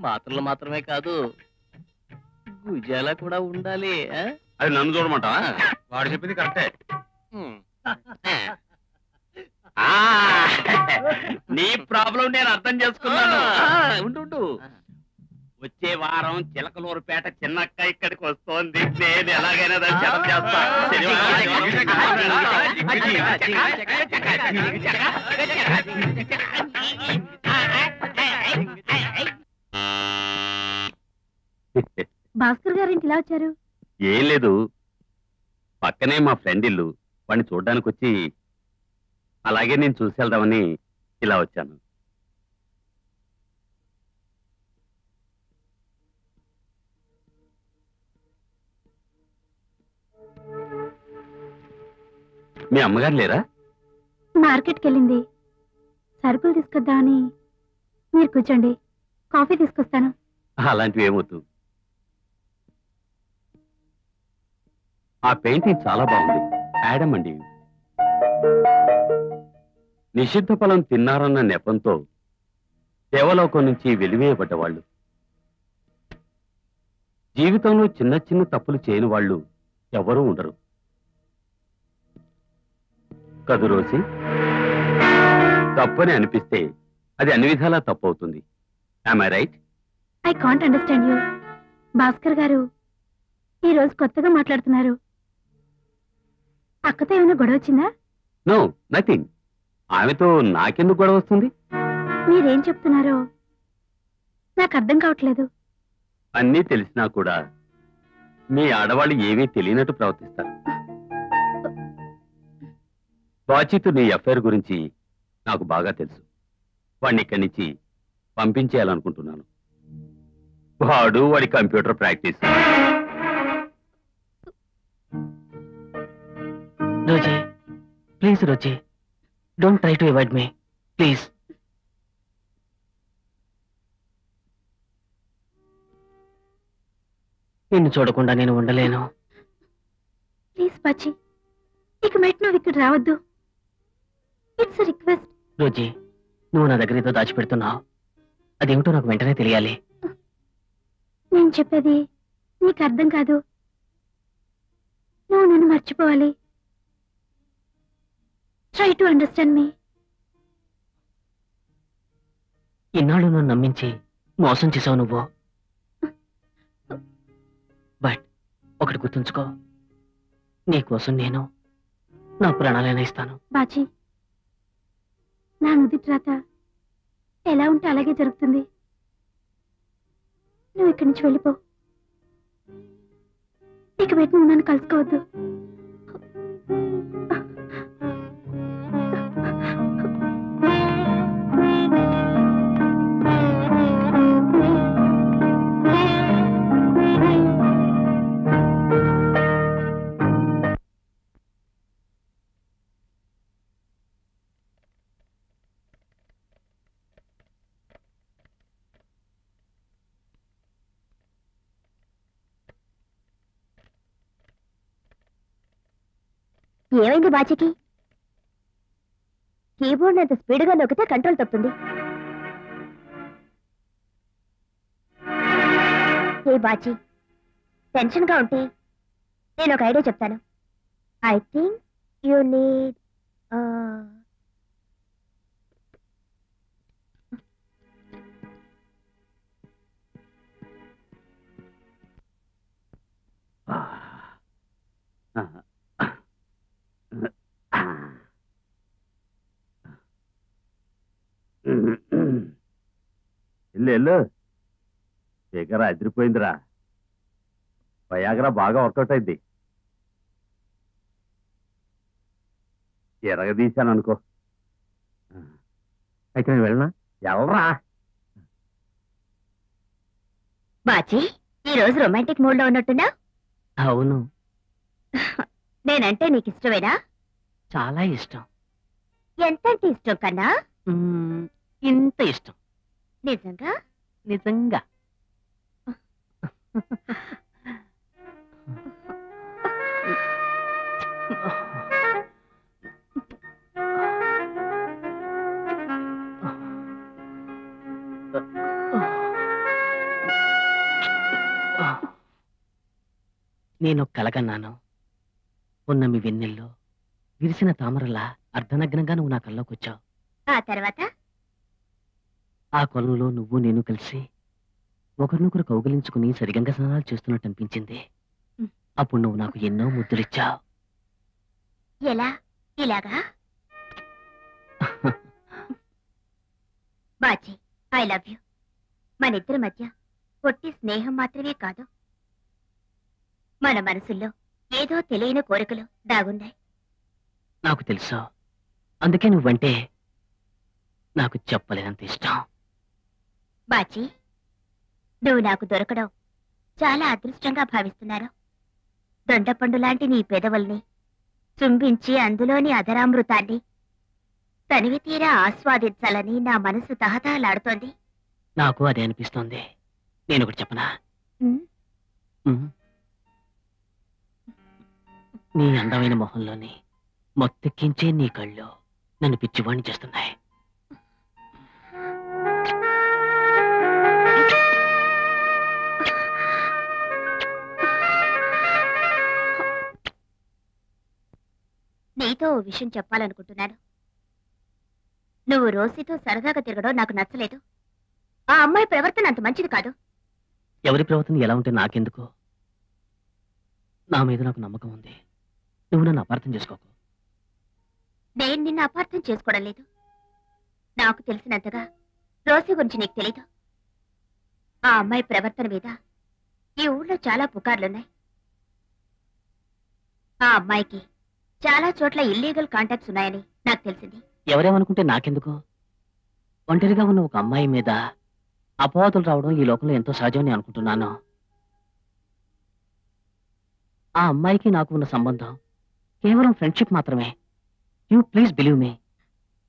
మాత్రలు మాత్రమే కాదు, గుజాల కూడా ఉండాలి. అది నన్ను చూడమంటా? వాడు చెప్పింది కరెక్టే. నీ ప్రాబ్లం నేను అర్థం చేసుకున్నాను. ఉండు, వచ్చే వారం చిలకలూరుపేట చిన్నక్క ఇక్కడికి వస్తోంది. నేను ఎలాగైనా దాన్ని జనం చేస్తా. భాస్కర్ గారు ఇంటి ఇలా వచ్చారు? ఏం లేదు, పక్కనే మా ఫ్రెండ్ ఇల్లు, వాడిని చూడ్డానికి వచ్చి అలాగే నేను చూసి వెళ్దామని ఇలా వచ్చాను. మీ అమ్మగారు లేరా? మార్కెట్కి వెళ్ళింది. సరుకులు తీసుకొద్దామని. మీరు కూర్చోండి, కాఫీ తీసుకొస్తాను. అలాంటివి ఏమొద్దు. ఆ పెయింటింగ్ చాలా బాగుంది, యాడమ్ అండి. నిషిద్ధ ఫలం తిన్నారన్న నెపంతో దేవలోకం నుంచి వెలివేయబడ్డవాళ్ళు జీవితంలో చిన్న చిన్న తప్పులు చేయని వాళ్ళు ఎవరూ ఉండరు కదు రోసి. తప్పని అనిపిస్తే అది అన్ని విధాలా తప్పు అవుతుంది. Am I right? I can't understand you. Bhaskar గారు ఈ రోజు కొత్తగా మాట్లాడుతున్నారు. అక్కతో ఏమైనా గొడవ వచ్చిందా? No, nothing. ఆమెతో నాకెందుకు గొడవ వస్తుంది? మీరేం చెప్తున్నారో నాకు అర్థం కావట్లేదు. అన్నీ తెలిసినా కూడా మీ ఆడవాళ్ళు ఏమీ తెలియనట్టు ప్రవర్తిస్తారు. బాచితో నీ అఫైర్ గురించి నాకు బాగా తెలుసు. వాడిని ఇక్కడి నుంచి పంపించేయాలనుకుంటున్నాను. వాడి computer practice. Rosie, please Rosie, don't try to avoid me please. నిన్ను చూడకుండా నేను ఉండలేను. ప్లీజ్ బాచి, ఇక మెట్ నువ్వు ఇక్కడ రావద్దు. It's request. రోజీ, నువ్వు నా దగ్గర ఏదో దాచిపెడుతున్నావు. అదేమిటో నాకు వెంటనే తెలియాలి. నేను చెప్పేది నీకు అర్థం కాదు. నువ్వు నన్ను మర్చిపోవాలి. ట్రై టు అండర్స్టాండ్ మీ. ఇన్నాళ్ళు నన్ను నమ్మించి మోసం చేసావు నువ్వు. బట్ ఒకటి గుర్తుంచుకో, నీకోసం నేను నా ప్రాణాలైనా ఇస్తాను. బాచి, నా నుదిటి రాత ఎలా ఉంటే అలాగే జరుగుతుంది. నువ్వు ఇక్కడి నుంచి వెళ్ళిపో. ఇక పెట్టి నువ్వు నన్ను కలుసుకోవద్దు. ఏమైంది బాచికి? కీబోర్డ్ అంత స్పీడ్గా నొక్కితే కంట్రోల్ తప్పుతుంది. ఏ బాచి, టెన్షన్ గా ఉంటే నేను ఒక ఐడియా చెప్తాను. ఐ థింక్ యూ నీడ్ వెళ్ళు. దగ్గర అదిరిపోయిందిరా. వయాగ్రా బాగా వర్కౌట్ అయింది. ఎరగదీశాను అనుకో. అయితే నేను వెళ్ళనా? ఎవరా బాచి, ఈ రోజు రొమాంటిక్ మూడ్ లో ఉన్నట్టున్నా? అవును, నేనంటే నీకు ఇష్టమేనా? చాలా ఇష్టం. ఎంతంటే ఇష్టం కన్నా? ఇంత ఇష్టం. నిజంగా? నిజంగా. నేను కలగన్నాను. ఉన్నమి వెన్నెల్లో విరిసిన తామరలా అర్ధనగ్నంగా నువ్వు నా కల్లోకి వచ్చావు. ఆ తర్వాత ఆ కొలంలో నువ్వు నేను కలిసి ఒకరినొకరు కౌగిలించుకుని సరిగంగ స్నానాలు చేస్తున్నట్టు అనిపించింది. అప్పుడు నువ్వు నాకు ఎన్నో ముద్దులిచ్చావు. ఎలా? ఇలాగా? Bachi, I love you. మన ఇద్దరి మధ్య పొట్టి స్నేహం మాత్రమే కాదు, మన మనసుల్లో ఏదో తెలియని కోరికలు దాగున్నాయి. నాకు తెలుసు. అందుకే నువ్వంటే నాకు చెప్పలేనంత ఇష్టం. బాచి, నువ్వు నాకు దొరకడం చాలా అదృష్టంగా భావిస్తున్నాను. దొండపండు లాంటి నీ పెదవుల్ని చుంబించి అందులోని అధరామృతాన్ని తనివి తీరా ఆస్వాదించాలని నా మనసు తహతహలాడుతోంది. నాకు అదే అనిపిస్తోంది. నేను ఒకటి చెప్పనా? నీ అందమైన మొహంలోని మొత్తెక్కించే నీ కళ్ళు నన్ను పిచ్చివాణ్ణి చేస్తున్నాయి. నీతో ఓ విషయం చెప్పాలనుకుంటున్నాను. నువ్వు రోసితో సరదాగా తిరగడం నాకు నచ్చలేదు. ఆ అమ్మాయి ప్రవర్తన అంత మంచిది కాదు. ఎవరి ప్రవర్తన ఎలా ఉంటే నాకెందుకు? నా మీద నాకు నమ్మకం ఉంది. నువ్వు నన్ను అపార్థం చేసుకోకు. నేను నిన్ను అపార్థం చేసుకోవడం లేదు. నాకు తెలిసినంతగా రోసి గురించి నీకు తెలీదు. ఆ అమ్మాయి ప్రవర్తన మీద ఈ ఊళ్ళో చాలా పుకార్లున్నాయి. ఆ అమ్మాయికి చాలా చోట్ల ఇల్లీగల్ కాంటాక్ట్స్ ఉన్నాయని నాకు తెలిసింది. ఎవరేమనుకుంటే నాకెందుకు? ఒంటరిగా ఉన్న ఒక అమ్మాయి మీద అపవాదులు రావడం ఈ లోకంలో ఎంతో సహజమని అనుకుంటున్నాను. ఆ అమ్మాయికి నాకు ఉన్న సంబంధం కేవలం ఫ్రెండ్షిప్ మాత్రమే. You please believe me.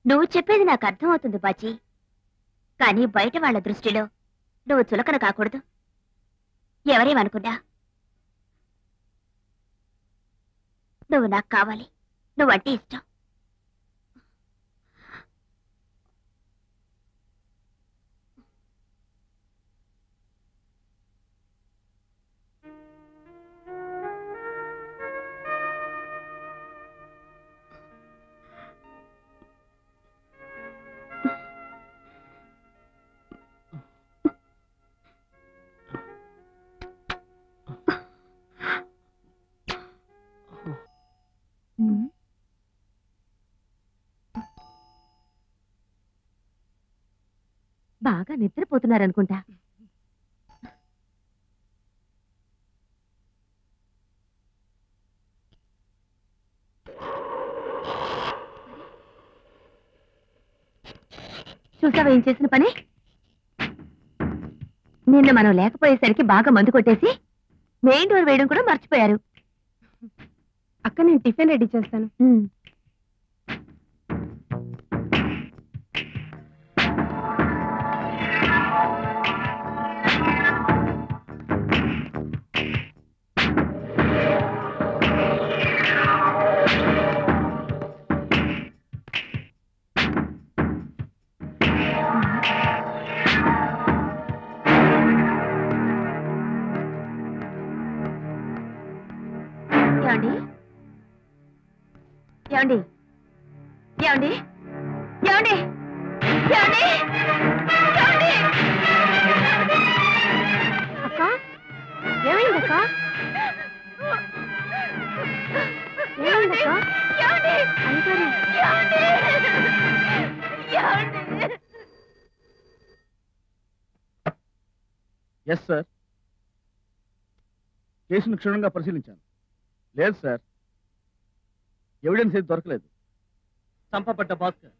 నువ్వు చెప్పేది నాకు అర్థమవుతుంది బాజీ. కానీ బయట వాళ్ళ దృష్టిలో నువ్వు చులకన కాకూడదు. ఎవరేమనుకున్నా నువ్వు నాకు కావాలి. నువ్వంటే ఇష్టం. బాగా నిద్రపోతున్నారనుకుంటా. చూసావా ఏం చేసిన పని? నిన్న మనం లేకపోయేసరికి బాగా మందు కొట్టేసి మెయిన్ డోర్ వేయడం కూడా మర్చిపోయారు. అక్క నేను టిఫిన్ రెడీ చేస్తాను. ఏమండి ఏమండి ఏమండి ఏమండి ఏమండి అక్క ఏమైందక్క? ఏమైందక్క? Yes sir. కేసును క్షుణ్ణంగా పరిశీలించాను. లేదు సార్, ఎవిడెన్స్ ఏది దొరకలేదు. చంపబడ్డ భాస్కర్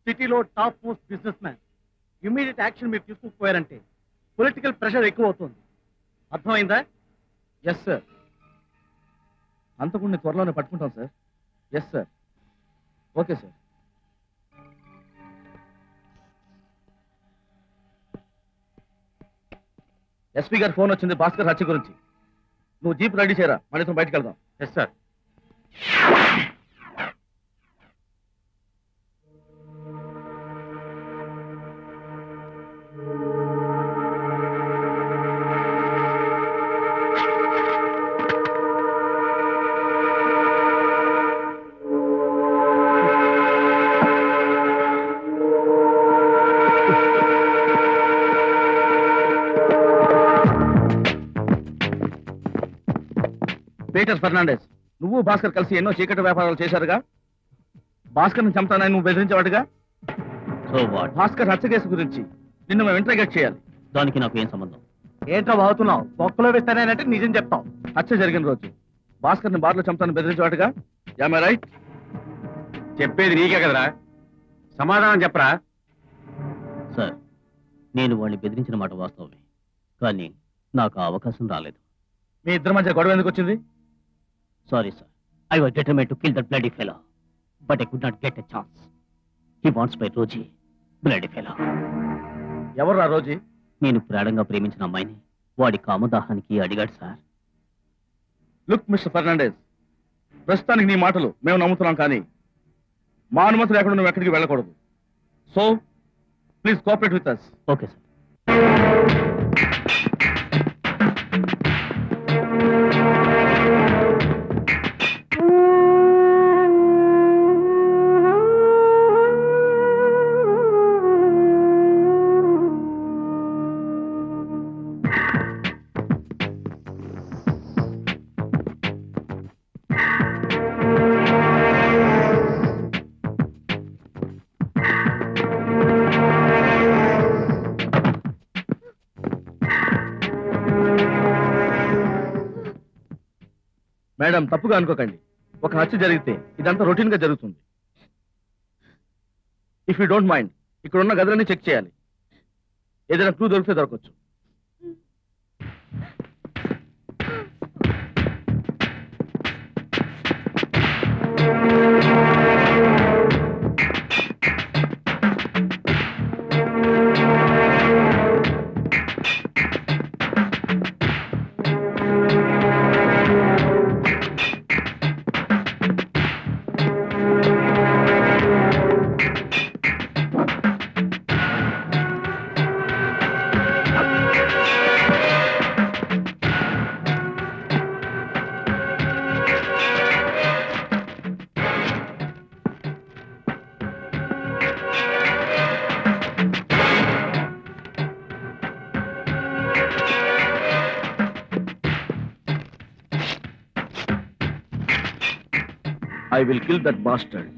సిటీలో top most business man. Immediate action మీరు తీసుకోకపోయారంటే పొలిటికల్ ప్రెషర్ ఎక్కువ అవుతుంది. అర్థమైందా? Yes sir. అంతకుండా త్వరలోనే పట్టుకుంటాం sir. Yes sir. Okay sir. SP గారి ఫోన్ వచ్చింది భాస్కర్ హత్య గురించి. నువ్వు జీప్ రెడీ చేయరా, మళ్ళీ బయటకు వెళ్దాం. Yes sir. పీటర్ ఫెర్నాండెస్, నువ్వు భాస్కర్ కలిసి ఎన్నో చీకటి వ్యాపారాలు చేశారుగా. భాస్కర్ని చంపుతానని నువ్వు బెదిరించేవాడుగా. So what? భాస్కర్ హత్య కేసు గురించి నిన్ను మేము ఇంట్రాగేట్ చేయాలి. దానికి నాకు ఏం సంబంధం? ఏంటో బాగుతున్నావు? బొక్కలో వేస్తానంటే నిజం చెప్తావు. హత్య జరిగిన రోజు భాస్కర్ని బార్లో చంపుతానని బెదిరించేవాడుగా. Am I right? చెప్పేది నీకే కదరా, సమాధానం చెప్పరా. సార్, నేను వాడిని బెదిరించిన మాట వాస్తవమే, కానీ నాకు ఆ అవకాశం రాలేదు. మీ ఇద్దరి మధ్య గొడవ ఎందుకు వచ్చింది? Sorry, sir. I was determined to kill that bloody fellow, but I could not get a chance. He wants my Roji, bloody fellow. ఎవరు ఆ రోజీ? నేను ప్రాణంగా ప్రేమించిన అమ్మాయిని వాడి కామదాహానికి అడిగాడు సార్. లుక్ మిస్టర్ ఫెర్నాండెస్, ప్రస్తుతానికి నీ మాటలు మేము నమ్ముతున్నాం, కానీ మా అనుమతి లేకుండా నువ్వు ఎక్కడికి వెళ్ళకూడదు. So please cooperate with us. Okay sir. Madam తప్పుగా అనుకోకండి, ఒక హత్య జరిగితే ఇదంతా రొటీన్ గా జరుగుతుంది. ఇఫ్ యూ డోంట్ మైండ్ ఇక్కడ ఉన్న గదులన్నీ చెక్ చేయాలి. ఏదైనా క్లూ దొరికితే దొరకవచ్చు. I will kill that bastard.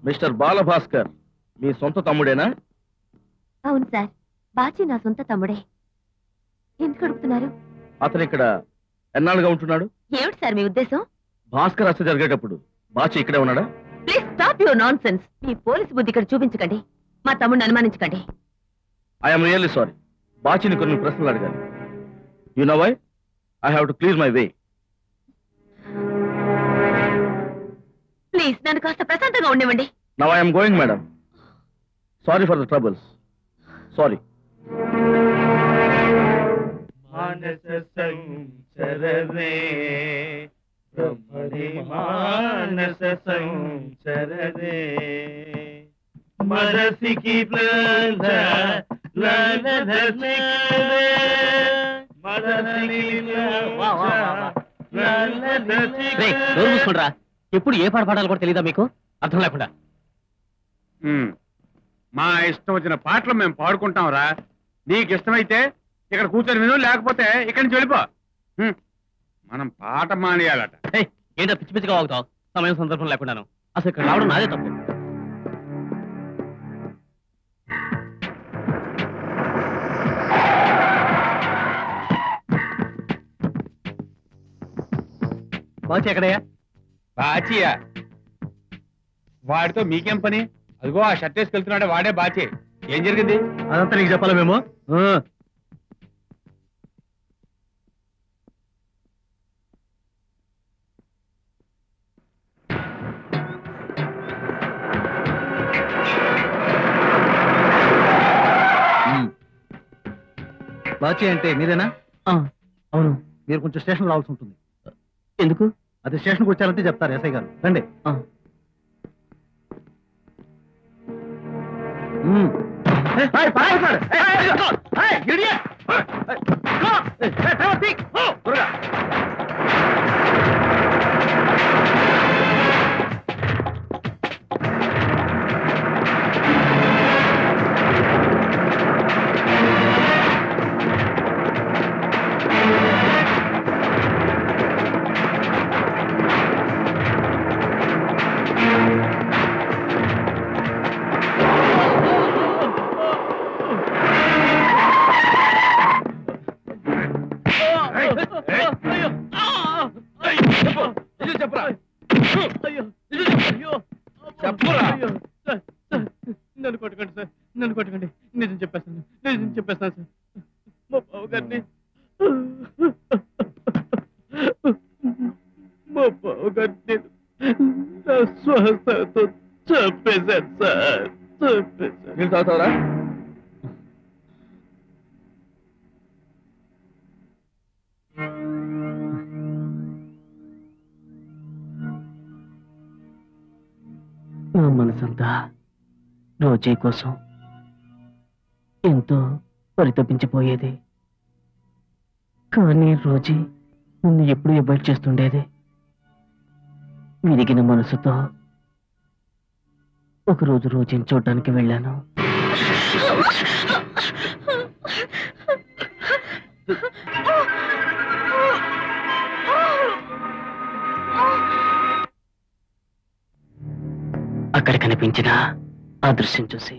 Mister Balabhaskar మీ సొంత తమ్ముడేనా? అవును సార్, బాచి నా సొంత తమ్ముడే. ఎందుకు అడుగుతున్నారు? అతను ఇక్కడ ఎన్నాళ్ళుగా ఉంటున్నాడు? ఏమిటి సార్ మీ ఉద్దేశం? భాస్కర్ హత్య జరిగేటప్పుడు బాచి ఇక్కడే ఉన్నాడా? Please stop your nonsense. మీ పోలీసు బుద్ధి ఇక్కడ చూపించకండి. మా తమ్ముడిని అనుమానించకండి. I'm really sorry. బాచిని కొన్ని ప్రశ్నలు అడగాలి. You know why? I have to clear my way. Please నన్ను కాస్త ప్రశాంతంగా ఉండేవండి. Now I'm going madam. Sorry for the troubles. Sorry. మానస సంచరనే బ్రహ్మణి మానస సంచరనే మరసికి ప్లంద లలధనే మరసికి రేయ్, నోరు మూసుకుండ్రా. ఎప్పుడు ఏ పాట పాడాలో కూడా తెలీదా మీకు? అర్థం లేకుండా. మా ఇష్టం వచ్చిన పాటలు మేము పాడుకుంటాం రా. నీకు ఇష్టమైతే ఇక్కడ కూర్చొని విను, లేకపోతే ఇక్కడి నుంచి వెళ్ళిపో. మనం పాట మానేయాలట. ఏంటో పిచ్చి పిచ్చిగా వాగుతావు? సమయం సందర్భం లేకుండాను. అసలు ఇక్కడ రావడం నాదే తప్పు. బాచి ఎక్కడయ్యా? బాచియా? వాడితో మీకేం పని? అదిగో ఆ షర్ట్ వేసుకెళ్తున్నాడే వాడే బాచి. ఏం జరిగింది? అదంతా నీకు చెప్పాలా మేము? బాచి అంటే మీరేనా? అవును. మీరు కొంచెం స్టేషన్ రావాల్సి ఉంటుంది. ఎందుకు? అది స్టేషన్కి వచ్చారంటే చెప్తారు ఎస్ఐ గారు. రండి. నన్ను కొట్టకండి సార్, నన్ను కొట్టకండి. నిజం చెప్పేస్తాను, నిజం చెప్పేస్తాను సార్. మా బావగారిని నా శ్వాసతో చంపేశాను సార్, చంపేశాను. నీళ్ళు తాగుతావరా? నా మనసంతా రోజీ కోసం ఎంతో పరితపించిపోయేది. కానీ రోజీ నన్ను ఎప్పుడు అవాయిడ్ చేస్తుండేది. విరిగిన మనసుతో ఒకరోజు రోజీని చూడడానికి వెళ్ళాను. అక్కడ కనిపించిన ఆ దృశ్యం చూసి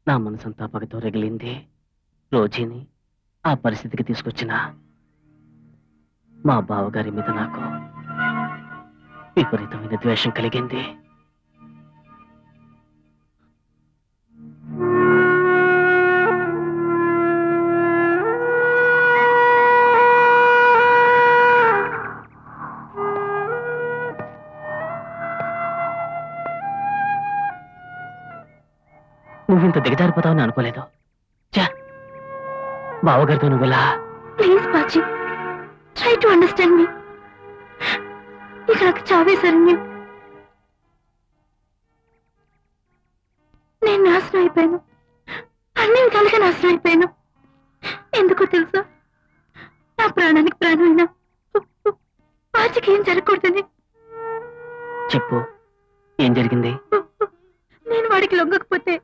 నా మనసంతా పగతో రగిలింది. రోజీని ఆ పరిస్థితికి తీసుకొచ్చిన మా బావగారి మీద నాకు విపరీతమైన ద్వేషం కలిగింది. నువ్వింత దిగజారిపోతావని అనుకోలేదు. బావగారితో నువ్వెలా? Please Baji, try to understand me. ఇక నాకు చావే శరణ్యం. నేను నాశనం అయిపోయాను, అన్ని విధాలుగా నాశనం అయిపోయాను. ఎందుకో తెలుసా? నా ప్రాణానికి ప్రాణమైనా బాజీకి ఏం జరగకూడదని. చెప్పు, ఏం జరిగింది? నేను వాడికి లొంగకపోతే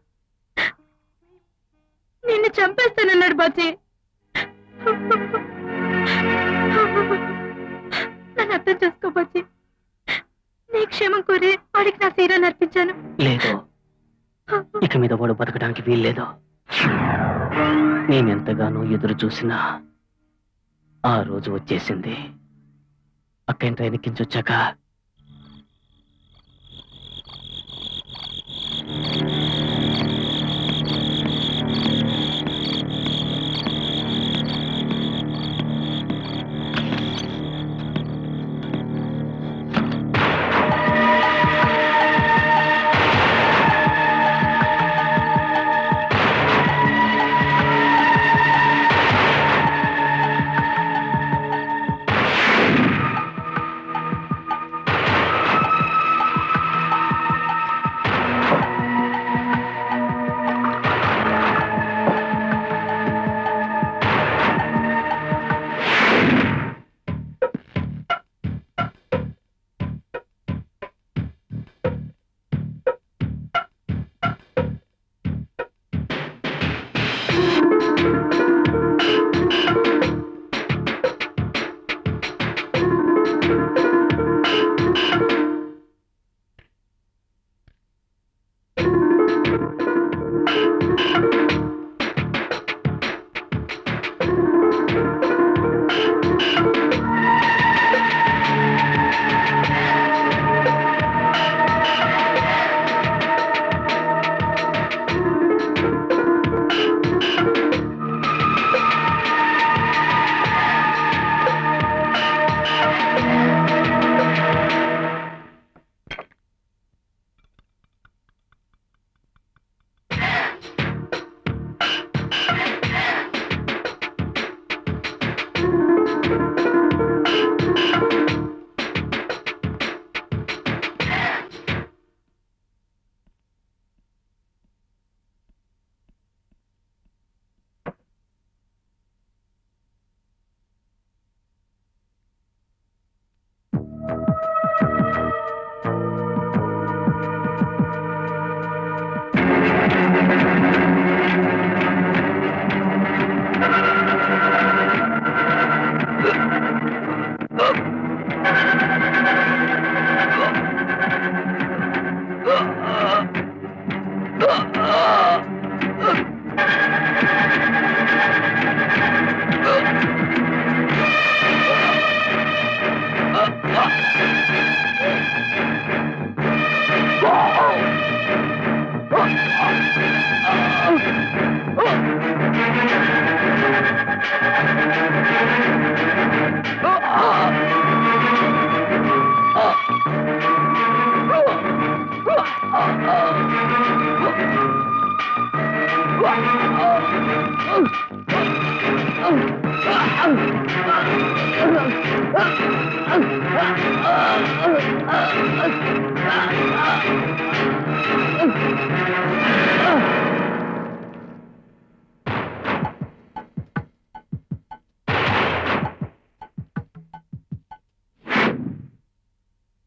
నిన్ను చంపేస్తానన్నాడు బాజీ. నన్ను అర్థం చేసుకో బాజీ. నీ క్షేమం కోరి వాడికి నా శరీరాన్ని అర్పించాను. లేదు, ఇక మీద వాడు బతకడానికి వీల్లేదు. నేనెంతగానో ఎదురు చూసినా ఆ రోజు వచ్చేసింది. అక్కని ట్రైన్ ఎక్కించొచ్చాక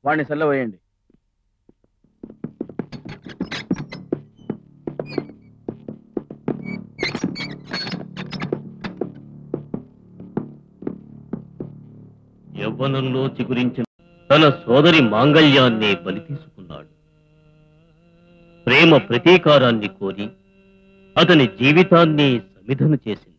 వాడిని సెల్ల వేయండి. యవ్వనంలో చిగురించిన తన సోదరి మాంగళ్యాన్ని బలి తీసుకున్నాడు. ప్రేమ ప్రతీకారాన్ని కోరి అతని జీవితాన్ని సమిధను చేసింది.